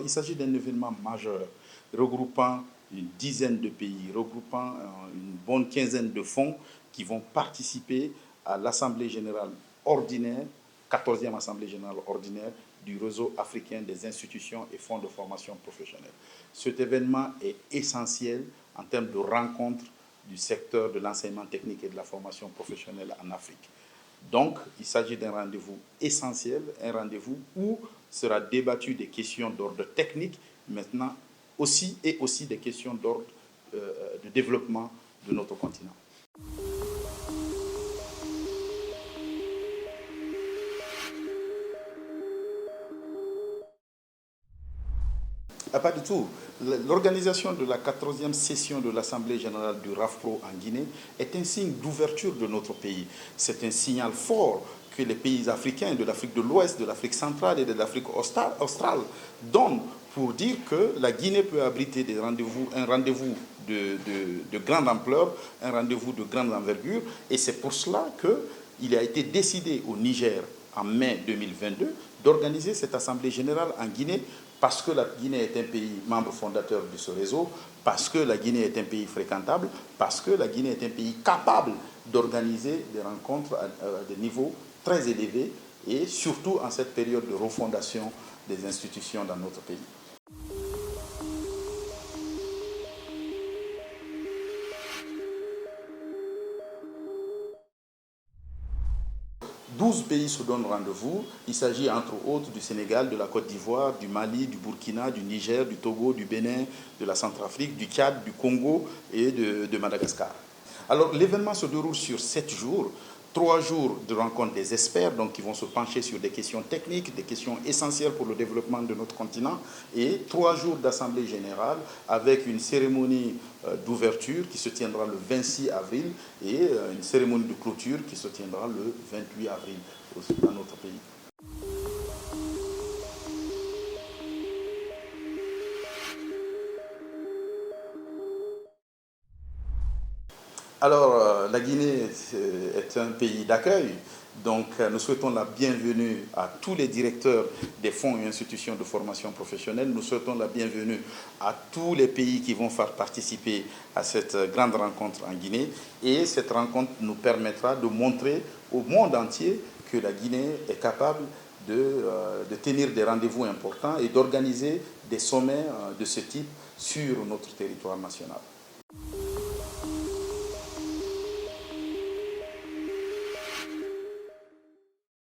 il s'agit d'un événement majeur regroupant une dizaine de pays, regroupant une bonne quinzaine de fonds qui vont participer à l'Assemblée générale ordinaire, 14e Assemblée générale ordinaire du réseau africain des institutions et fonds de formation professionnelle. Cet événement est essentiel en termes de rencontre du secteur de l'enseignement technique et de la formation professionnelle en Afrique. Donc, il s'agit d'un rendez-vous essentiel, un rendez-vous où sera débattu des questions d'ordre technique, maintenant aussi des questions d'ordre de développement de notre continent. Ah, pas du tout. L'organisation de la 14e session de l'Assemblée générale du RAFPRO en Guinée est un signe d'ouverture de notre pays. C'est un signal fort que les pays africains de l'Afrique de l'Ouest, de l'Afrique centrale et de l'Afrique australe donnent pour dire que la Guinée peut abriter des rendez-vous, un rendez-vous de grande ampleur, un rendez-vous de grande envergure. Et c'est pour cela qu'il a été décidé au Niger en mai 2022 d'organiser cette Assemblée générale en Guinée parce que la Guinée est un pays membre fondateur de ce réseau, parce que la Guinée est un pays fréquentable, parce que la Guinée est un pays capable d'organiser des rencontres à des niveaux très élevés et surtout en cette période de refondation des institutions dans notre pays. 12 pays se donnent rendez-vous. Il s'agit entre autres du Sénégal, de la Côte d'Ivoire, du Mali, du Burkina, du Niger, du Togo, du Bénin, de la Centrafrique, du Tchad, du Congo et de Madagascar. Alors l'événement se déroule sur 7 jours. 3 jours de rencontre des experts, donc qui vont se pencher sur des questions techniques, des questions essentielles pour le développement de notre continent, et 3 jours d'assemblée générale avec une cérémonie d'ouverture qui se tiendra le 26 avril et une cérémonie de clôture qui se tiendra le 28 avril dans notre pays. Alors, la Guinée est un pays d'accueil, donc nous souhaitons la bienvenue à tous les directeurs des fonds et institutions de formation professionnelle. Nous souhaitons la bienvenue à tous les pays qui vont faire participer à cette grande rencontre en Guinée. Et cette rencontre nous permettra de montrer au monde entier que la Guinée est capable de tenir des rendez-vous importants et d'organiser des sommets de ce type sur notre territoire national.